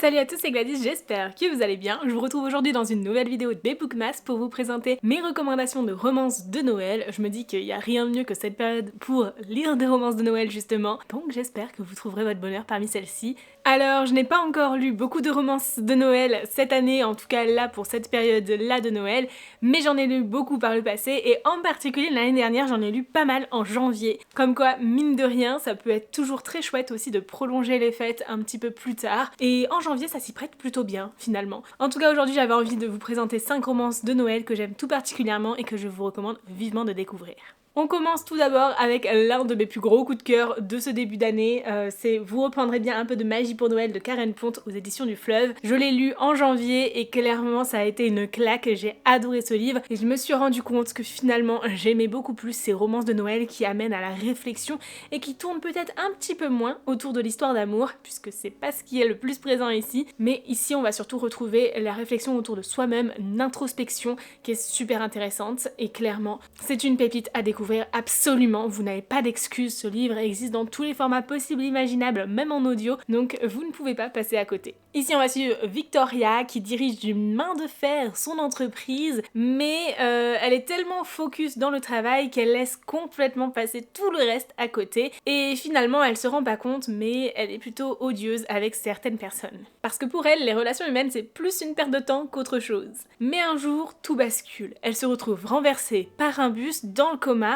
Salut à tous, c'est Gladys, j'espère que vous allez bien. Je vous retrouve aujourd'hui dans une nouvelle vidéo des Bookmas pour vous présenter mes recommandations de romances de Noël. Je me dis qu'il n'y a rien de mieux que cette période pour lire des romances de Noël justement, donc j'espère que vous trouverez votre bonheur parmi celles-ci. Alors, je n'ai pas encore lu beaucoup de romances de Noël cette année, en tout cas là pour cette période-là de Noël, mais j'en ai lu beaucoup par le passé et en particulier l'année dernière j'en ai lu pas mal en janvier. Comme quoi, mine de rien, ça peut être toujours très chouette aussi de prolonger les fêtes un petit peu plus tard, et en janvier ça s'y prête plutôt bien finalement. En tout cas aujourd'hui j'avais envie de vous présenter 5 romances de Noël que j'aime tout particulièrement et que je vous recommande vivement de découvrir. On commence tout d'abord avec l'un de mes plus gros coups de cœur de ce début d'année, c'est Vous reprendrez bien un peu de magie pour Noël de Karen Pont aux éditions du Fleuve. Je l'ai lu en janvier et clairement ça a été une claque, j'ai adoré ce livre et je me suis rendu compte que finalement j'aimais beaucoup plus ces romances de Noël qui amènent à la réflexion et qui tournent peut-être un petit peu moins autour de l'histoire d'amour, puisque c'est pas ce qui est le plus présent ici, mais ici on va surtout retrouver la réflexion autour de soi-même, une introspection qui est super intéressante et clairement c'est une pépite à découvrir absolument, vous n'avez pas d'excuses, ce livre existe dans tous les formats possibles et imaginables, même en audio, donc vous ne pouvez pas passer à côté. Ici on va suivre Victoria qui dirige d'une main de fer son entreprise, mais elle est tellement focus dans le travail qu'elle laisse complètement passer tout le reste à côté, et finalement elle se rend pas compte, mais elle est plutôt odieuse avec certaines personnes. Parce que pour elle, les relations humaines c'est plus une perte de temps qu'autre chose. Mais un jour, tout bascule, elle se retrouve renversée par un bus dans le coma,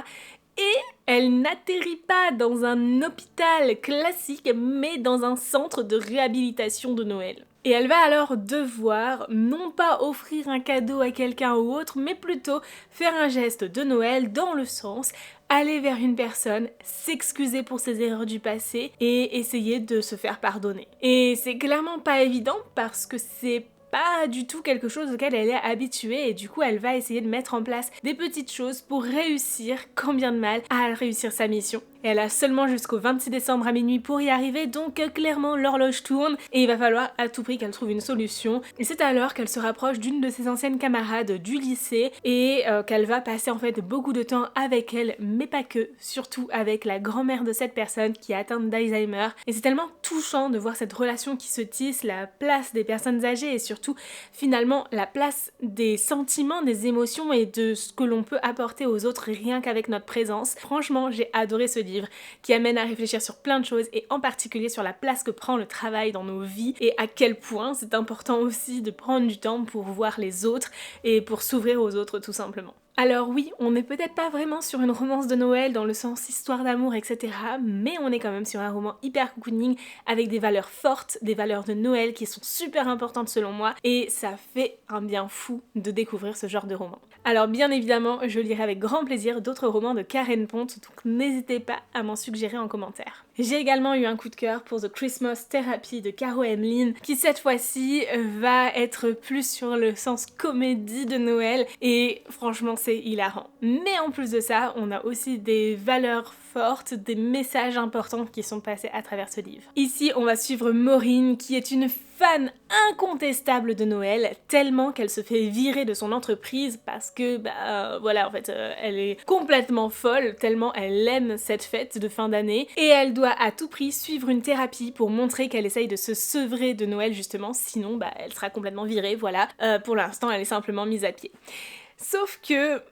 et elle n'atterrit pas dans un hôpital classique, mais dans un centre de réhabilitation de Noël. Et elle va alors devoir, non pas offrir un cadeau à quelqu'un ou autre, mais plutôt faire un geste de Noël dans le sens aller vers une personne, s'excuser pour ses erreurs du passé et essayer de se faire pardonner. Et c'est clairement pas évident parce que c'est pas du tout quelque chose auquel elle est habituée et du coup elle va essayer de mettre en place des petites choses pour réussir, quand bien de mal, à réussir sa mission. Et elle a seulement jusqu'au 26 décembre à minuit pour y arriver, donc clairement l'horloge tourne et il va falloir à tout prix qu'elle trouve une solution. Et c'est alors qu'elle se rapproche d'une de ses anciennes camarades du lycée et qu'elle va passer en fait beaucoup de temps avec elle, mais pas que, surtout avec la grand-mère de cette personne qui est atteinte d'Alzheimer. Et c'est tellement touchant de voir cette relation qui se tisse, la place des personnes âgées et surtout finalement la place des sentiments, des émotions et de ce que l'on peut apporter aux autres rien qu'avec notre présence. Franchement, j'ai adoré ce livre qui amène à réfléchir sur plein de choses et en particulier sur la place que prend le travail dans nos vies et à quel point c'est important aussi de prendre du temps pour voir les autres et pour s'ouvrir aux autres tout simplement. Alors oui, on n'est peut-être pas vraiment sur une romance de Noël dans le sens histoire d'amour, etc. Mais on est quand même sur un roman hyper cocooning avec des valeurs fortes, des valeurs de Noël qui sont super importantes selon moi et ça fait un bien fou de découvrir ce genre de roman. Alors bien évidemment, je lirai avec grand plaisir d'autres romans de Karen Pont, donc n'hésitez pas à m'en suggérer en commentaire. J'ai également eu un coup de cœur pour The Christmas Therapy de Caro Emeline, qui cette fois-ci va être plus sur le sens comédie de Noël, et franchement c'est hilarant. Mais en plus de ça, on a aussi des valeurs fortes, des messages importants qui sont passés à travers ce livre. Ici, on va suivre Maureen, qui est une fan incontestable de Noël, tellement qu'elle se fait virer de son entreprise parce que, voilà, en fait, elle est complètement folle, tellement elle aime cette fête de fin d'année, et elle doit à tout prix suivre une thérapie pour montrer qu'elle essaye de se sevrer de Noël justement, sinon, elle sera complètement virée, voilà. Pour l'instant, elle est simplement mise à pied. Sauf que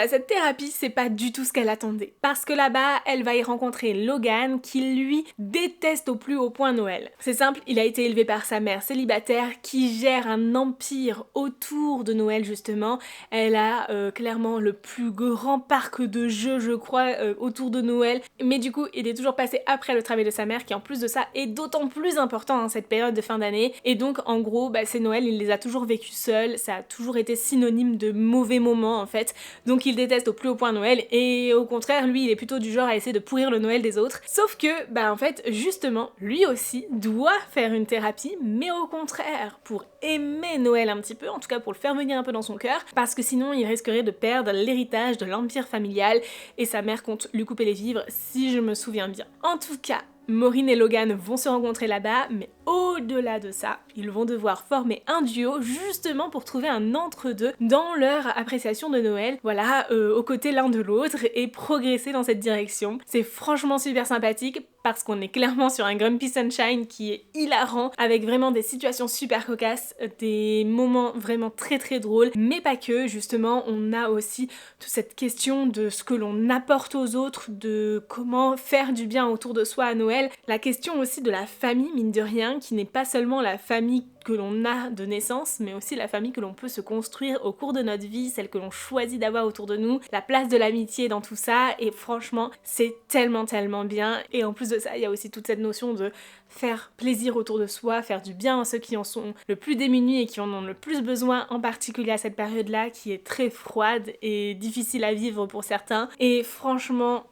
cette thérapie, c'est pas du tout ce qu'elle attendait. Parce que là-bas, elle va y rencontrer Logan qui, lui, déteste au plus haut point Noël. C'est simple, il a été élevé par sa mère célibataire qui gère un empire autour de Noël, justement. Elle a clairement le plus grand parc de jeux, je crois, autour de Noël. Mais du coup, il est toujours passé après le travail de sa mère qui, en plus de ça, est d'autant plus important en cette période de fin d'année. Et donc, en gros, ces Noëls, il les a toujours vécus seuls. Ça a toujours été synonyme de mauvais moments, en fait. Donc il déteste au plus haut point Noël et au contraire lui il est plutôt du genre à essayer de pourrir le Noël des autres. Sauf que en fait justement lui aussi doit faire une thérapie, mais au contraire pour aimer Noël un petit peu, en tout cas pour le faire venir un peu dans son cœur, parce que sinon il risquerait de perdre l'héritage de l'empire familial et sa mère compte lui couper les vivres si je me souviens bien. En tout cas, Maureen et Logan vont se rencontrer là-bas, mais au-delà de ça, ils vont devoir former un duo justement pour trouver un entre-deux dans leur appréciation de Noël, voilà, aux côtés l'un de l'autre et progresser dans cette direction. C'est franchement super sympathique parce qu'on est clairement sur un Grumpy Sunshine qui est hilarant, avec vraiment des situations super cocasses, des moments vraiment très très drôles, mais pas que, justement on a aussi toute cette question de ce que l'on apporte aux autres, de comment faire du bien autour de soi à Noël, la question aussi de la famille mine de rien, qui n'est pas seulement la famille que l'on a de naissance, mais aussi la famille que l'on peut se construire au cours de notre vie, celle que l'on choisit d'avoir autour de nous, la place de l'amitié dans tout ça, et franchement, c'est tellement bien. Et en plus de ça, il y a aussi toute cette notion de faire plaisir autour de soi, faire du bien à ceux qui en sont le plus démunis et qui en ont le plus besoin, en particulier à cette période-là, qui est très froide et difficile à vivre pour certains. Et franchement,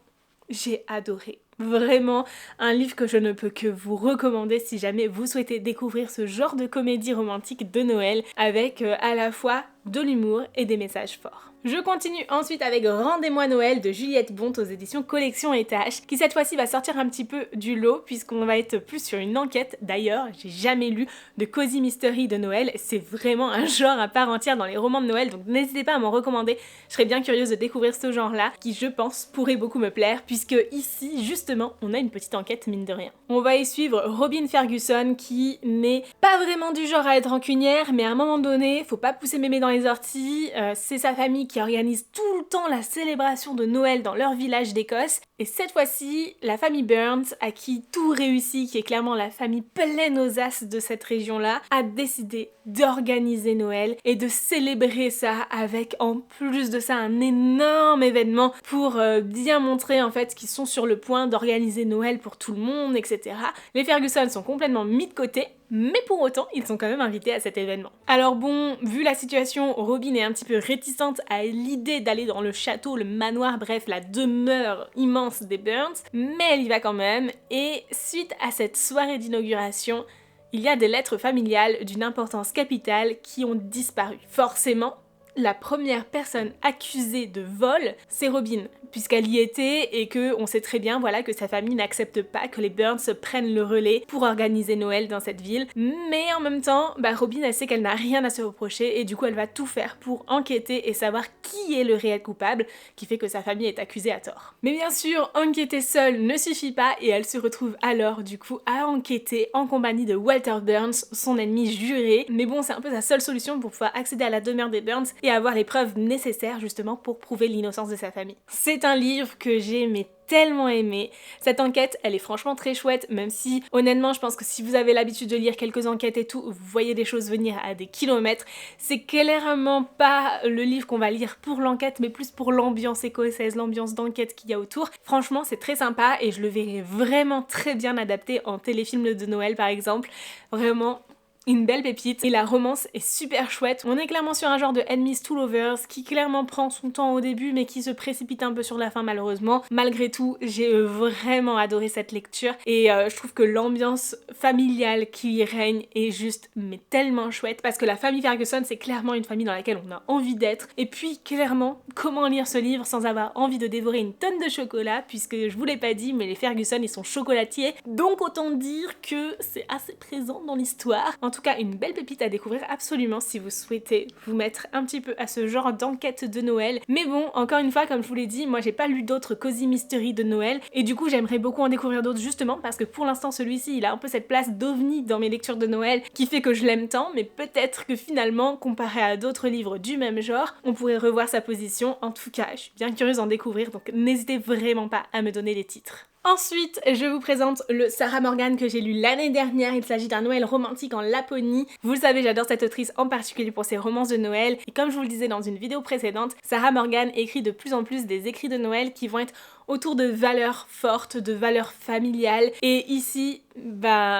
j'ai adoré. Vraiment un livre que je ne peux que vous recommander si jamais vous souhaitez découvrir ce genre de comédie romantique de Noël avec à la fois de l'humour et des messages forts. Je continue ensuite avec Rendez-moi Noël de Juliette Bont aux éditions Collection Étage, qui cette fois-ci va sortir un petit peu du lot puisqu'on va être plus sur une enquête. D'ailleurs, j'ai jamais lu de Cozy Mystery de Noël, c'est vraiment un genre à part entière dans les romans de Noël, donc n'hésitez pas à m'en recommander, je serais bien curieuse de découvrir ce genre-là, qui je pense pourrait beaucoup me plaire, puisque ici, justement, on a une petite enquête mine de rien. On va y suivre Robin Ferguson, qui n'est pas vraiment du genre à être rancunière, mais à un moment donné, faut pas pousser mémé dans les orties, c'est sa famille qui organise tout le temps la célébration de Noël dans leur village d'Écosse, et cette fois-ci, la famille Burns, à qui tout réussit, qui est clairement la famille pleine aux as de cette région-là, a décidé d'organiser Noël et de célébrer ça avec, en plus de ça, un énorme événement pour bien montrer en fait qu'ils sont sur le point d'organiser Noël pour tout le monde, etc. Les Ferguson sont complètement mis de côté, mais pour autant, ils sont quand même invités à cet événement. Alors bon, vu la situation, Robin est un petit peu réticente à l'idée d'aller dans le château, le manoir, bref, la demeure immense des Burns, mais elle y va quand même, et suite à cette soirée d'inauguration, il y a des lettres familiales d'une importance capitale qui ont disparu. Forcément, la première personne accusée de vol, c'est Robin, puisqu'elle y était et que on sait très bien voilà, que sa famille n'accepte pas que les Burns prennent le relais pour organiser Noël dans cette ville. Mais en même temps, Robin elle sait qu'elle n'a rien à se reprocher et du coup elle va tout faire pour enquêter et savoir qui est le réel coupable, qui fait que sa famille est accusée à tort. Mais bien sûr, enquêter seule ne suffit pas et elle se retrouve alors du coup à enquêter en compagnie de Walter Burns, son ennemi juré. Mais bon, c'est un peu sa seule solution pour pouvoir accéder à la demeure des Burns et avoir les preuves nécessaires justement pour prouver l'innocence de sa famille. C'est un livre que j'ai tellement aimé. Cette enquête, elle est franchement très chouette, même si honnêtement je pense que si vous avez l'habitude de lire quelques enquêtes et tout, vous voyez des choses venir à des kilomètres. C'est clairement pas le livre qu'on va lire pour l'enquête, mais plus pour l'ambiance écossaise, l'ambiance d'enquête qu'il y a autour. Franchement, c'est très sympa et je le verrai vraiment très bien adapté en téléfilm de Noël par exemple. Vraiment une belle pépite et la romance est super chouette. On est clairement sur un genre de Enemies to Lovers qui clairement prend son temps au début mais qui se précipite un peu sur la fin malheureusement. Malgré tout, j'ai vraiment adoré cette lecture et je trouve que l'ambiance familiale qui y règne est juste mais tellement chouette parce que la famille Ferguson c'est clairement une famille dans laquelle on a envie d'être et puis clairement comment lire ce livre sans avoir envie de dévorer une tonne de chocolat puisque je vous l'ai pas dit mais les Ferguson ils sont chocolatiers donc autant dire que c'est assez présent dans l'histoire. En tout cas, une belle pépite à découvrir absolument si vous souhaitez vous mettre un petit peu à ce genre d'enquête de Noël. Mais bon, encore une fois, comme je vous l'ai dit, moi j'ai pas lu d'autres Cozy Mystery de Noël et du coup j'aimerais beaucoup en découvrir d'autres justement parce que pour l'instant celui-ci il a un peu cette place d'ovni dans mes lectures de Noël qui fait que je l'aime tant, mais peut-être que finalement, comparé à d'autres livres du même genre, on pourrait revoir sa position. En tout cas, je suis bien curieuse d'en découvrir, donc n'hésitez vraiment pas à me donner les titres. Ensuite, je vous présente le Sarah Morgan que j'ai lu l'année dernière. Il s'agit d'un Noël romantique en Laponie. Vous le savez, j'adore cette autrice en particulier pour ses romances de Noël. Et comme je vous le disais dans une vidéo précédente, Sarah Morgan écrit de plus en plus des écrits de Noël qui vont être autour de valeurs fortes, de valeurs familiales. Et ici,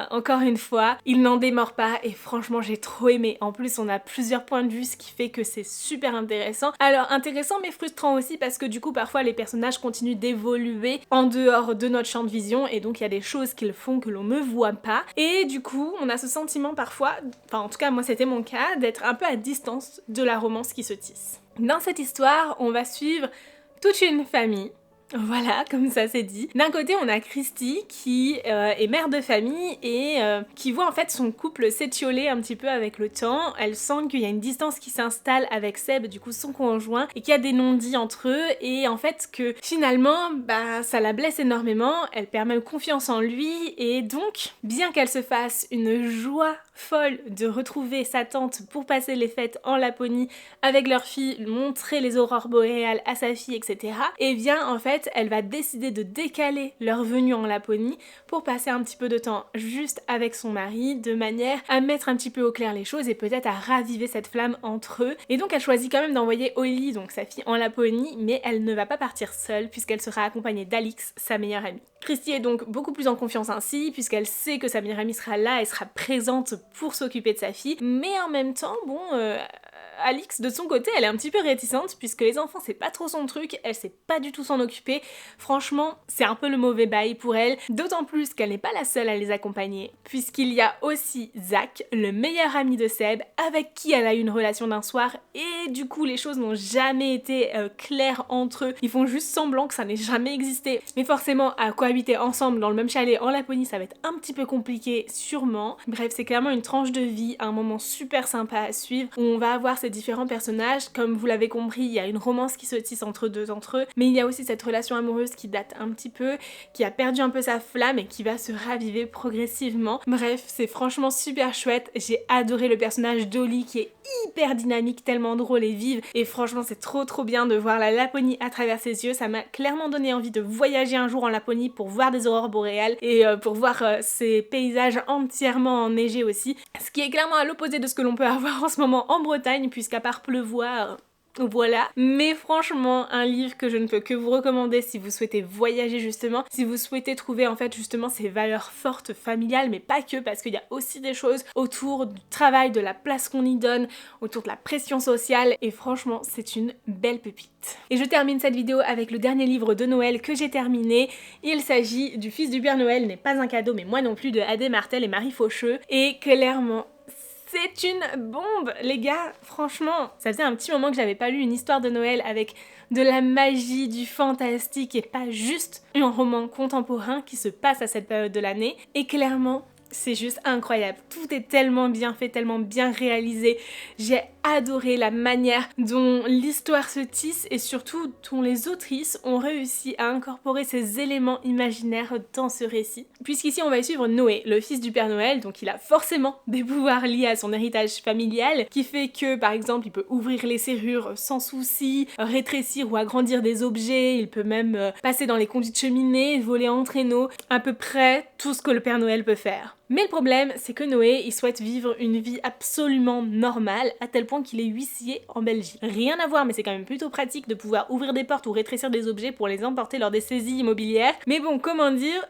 encore une fois, il n'en démord pas et franchement j'ai trop aimé. En plus on a plusieurs points de vue, ce qui fait que c'est super intéressant. Alors intéressant mais frustrant aussi parce que du coup parfois les personnages continuent d'évoluer en dehors de notre champ de vision et donc il y a des choses qu'ils font que l'on ne voit pas. Et du coup on a ce sentiment parfois, enfin en tout cas moi c'était mon cas, d'être un peu à distance de la romance qui se tisse. Dans cette histoire, on va suivre toute une famille Voilà, comme ça c'est dit. D'un côté, on a Christy qui est mère de famille et qui voit en fait son couple s'étioler un petit peu avec le temps. Elle sent qu'il y a une distance qui s'installe avec Seb, du coup son conjoint, et qu'il y a des non-dits entre eux et en fait que finalement, ça la blesse énormément, elle perd même confiance en lui et donc, bien qu'elle se fasse une joie folle de retrouver sa tante pour passer les fêtes en Laponie avec leur fille, montrer les aurores boréales à sa fille, etc. Et bien en fait, elle va décider de décaler leur venue en Laponie pour passer un petit peu de temps juste avec son mari, de manière à mettre un petit peu au clair les choses et peut-être à raviver cette flamme entre eux. Et donc elle choisit quand même d'envoyer Holly, donc sa fille, en Laponie, mais elle ne va pas partir seule puisqu'elle sera accompagnée d'Alix, sa meilleure amie. Christy est donc beaucoup plus en confiance ainsi, puisqu'elle sait que sa meilleure amie sera là et sera présente pour s'occuper de sa fille, mais en même temps, Alix, de son côté, elle est un petit peu réticente, puisque les enfants, c'est pas trop son truc, elle sait pas du tout s'en occuper. Franchement, c'est un peu le mauvais bail pour elle, d'autant plus qu'elle n'est pas la seule à les accompagner, puisqu'il y a aussi Zach, le meilleur ami de Seb, avec qui elle a eu une relation d'un soir, et du coup, les choses n'ont jamais été claires entre eux. Ils font juste semblant que ça n'ait jamais existé. Mais forcément, à cohabiter ensemble dans le même chalet en Laponie, ça va être un petit peu compliqué, sûrement. Bref, c'est clairement une tranche de vie, un moment super sympa à suivre, où on va avoir ces différents personnages. Comme vous l'avez compris, il y a une romance qui se tisse entre deux d'entre eux, mais il y a aussi cette relation amoureuse qui date un petit peu, qui a perdu un peu sa flamme et qui va se raviver progressivement. Bref, c'est franchement super chouette. J'ai adoré le personnage d'Holly qui est hyper dynamique, tellement drôle et vive, et franchement c'est trop bien de voir la Laponie à travers ses yeux. Ça m'a clairement donné envie de voyager un jour en Laponie pour voir des aurores boréales et pour voir ces paysages entièrement enneigés aussi, ce qui est clairement à l'opposé de ce que l'on peut avoir en ce moment en Bretagne, puisqu'à part pleuvoir, voilà, mais franchement un livre que je ne peux que vous recommander si vous souhaitez voyager justement, si vous souhaitez trouver en fait justement ces valeurs fortes familiales, mais pas que, parce qu'il y a aussi des choses autour du travail, de la place qu'on y donne, autour de la pression sociale, et franchement c'est une belle pépite. Et je termine cette vidéo avec le dernier livre de Noël que j'ai terminé. Il s'agit du Fils du Père Noël n'est pas un cadeau mais moi non plus, de Adé Martel et Marie Faucheux, et clairement c'est une bombe, les gars, franchement. Ça faisait un petit moment que j'avais pas lu une histoire de Noël avec de la magie, du fantastique et pas juste un roman contemporain qui se passe à cette période de l'année. Et clairement, c'est juste incroyable. Tout est tellement bien fait, tellement bien réalisé. J'ai adoré la manière dont l'histoire se tisse et surtout dont les autrices ont réussi à incorporer ces éléments imaginaires dans ce récit. Puisqu'ici on va y suivre Noé, le fils du Père Noël, donc il a forcément des pouvoirs liés à son héritage familial qui fait que par exemple il peut ouvrir les serrures sans souci, rétrécir ou agrandir des objets, il peut même passer dans les conduits de cheminée, voler en traîneau, à peu près tout ce que le Père Noël peut faire. Mais le problème, c'est que Noé, il souhaite vivre une vie absolument normale, à tel point qu'il est huissier en Belgique. Rien à voir, mais c'est quand même plutôt pratique de pouvoir ouvrir des portes ou rétrécir des objets pour les emporter lors des saisies immobilières. Mais bon, comment dire,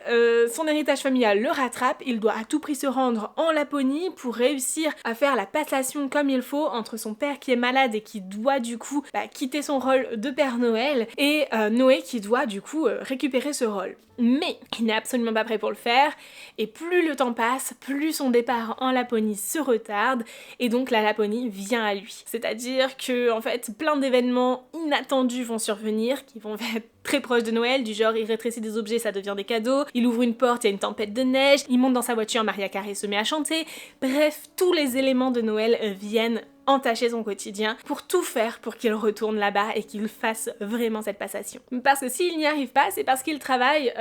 son héritage familial le rattrape, il doit à tout prix se rendre en Laponie pour réussir à faire la passation comme il faut entre son père qui est malade et qui doit du coup quitter son rôle de Père Noël, et Noé qui doit du coup récupérer ce rôle. Mais il n'est absolument pas prêt pour le faire, et plus le temps passe, plus son départ en Laponie se retarde, et donc la Laponie vient à lui. C'est-à-dire que en fait, plein d'événements inattendus vont survenir, qui vont être très proches de Noël, du genre il rétrécit des objets, ça devient des cadeaux, il ouvre une porte, il y a une tempête de neige, il monte dans sa voiture, Mariah Carey se met à chanter, bref, tous les éléments de Noël viennent entacher son quotidien pour tout faire pour qu'il retourne là-bas et qu'il fasse vraiment cette passation. Parce que s'il n'y arrive pas, c'est parce qu'il travaille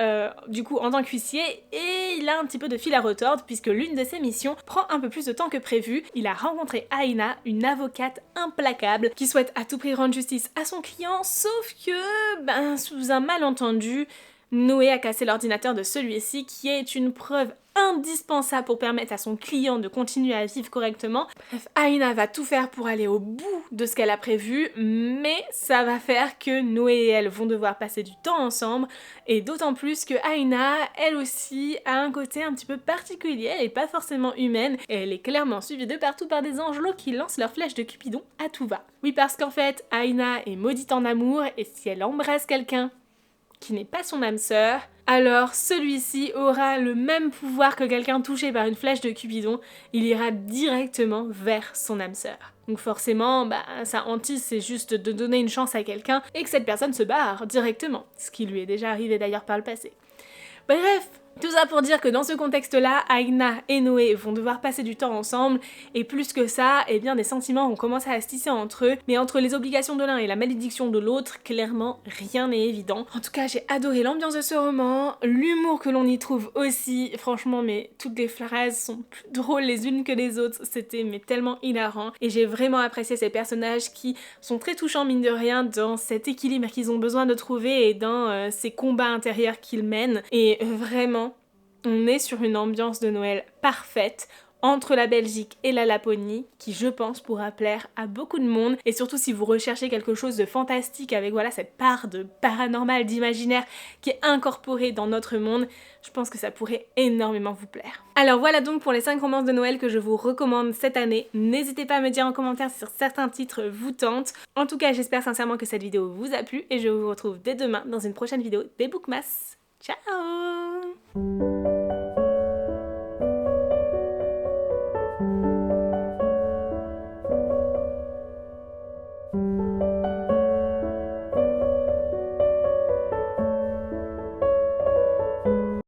du coup en tant qu'huissier et il a un petit peu de fil à retordre puisque l'une de ses missions prend un peu plus de temps que prévu. Il a rencontré Aina, une avocate implacable qui souhaite à tout prix rendre justice à son client, sauf que, sous un malentendu, Noé a cassé l'ordinateur de celui-ci qui est une preuve indispensable pour permettre à son client de continuer à vivre correctement. Bref, Aina va tout faire pour aller au bout de ce qu'elle a prévu, mais ça va faire que Noé et elle vont devoir passer du temps ensemble, et d'autant plus que Aina, elle aussi, a un côté un petit peu particulier, elle est pas forcément humaine, et elle est clairement suivie de partout par des angelots qui lancent leurs flèches de Cupidon à tout va. Oui, parce qu'en fait, Aina est maudite en amour, et si elle embrasse quelqu'un qui n'est pas son âme sœur, alors celui-ci aura le même pouvoir que quelqu'un touché par une flèche de Cupidon, il ira directement vers son âme sœur. Donc forcément, sa hantise c'est juste de donner une chance à quelqu'un et que cette personne se barre directement, ce qui lui est déjà arrivé d'ailleurs par le passé. Bref, tout ça pour dire que dans ce contexte-là, Aina et Noé vont devoir passer du temps ensemble, et plus que ça, eh bien des sentiments vont commencer à se tisser entre eux, mais entre les obligations de l'un et la malédiction de l'autre, clairement, rien n'est évident. En tout cas, j'ai adoré l'ambiance de ce roman, l'humour que l'on y trouve aussi, franchement, mais toutes les phrases sont plus drôles les unes que les autres, c'était mais tellement hilarant, et j'ai vraiment apprécié ces personnages qui sont très touchants mine de rien dans cet équilibre qu'ils ont besoin de trouver et dans ces combats intérieurs qu'ils mènent, et vraiment, on est sur une ambiance de Noël parfaite entre la Belgique et la Laponie qui je pense pourra plaire à beaucoup de monde et surtout si vous recherchez quelque chose de fantastique avec voilà cette part de paranormal, d'imaginaire qui est incorporée dans notre monde, je pense que ça pourrait énormément vous plaire. Alors voilà donc pour les 5 romances de Noël que je vous recommande cette année. N'hésitez pas à me dire en commentaire si certains titres vous tentent. En tout cas j'espère sincèrement que cette vidéo vous a plu et je vous retrouve dès demain dans une prochaine vidéo des Bookmas. Ciao!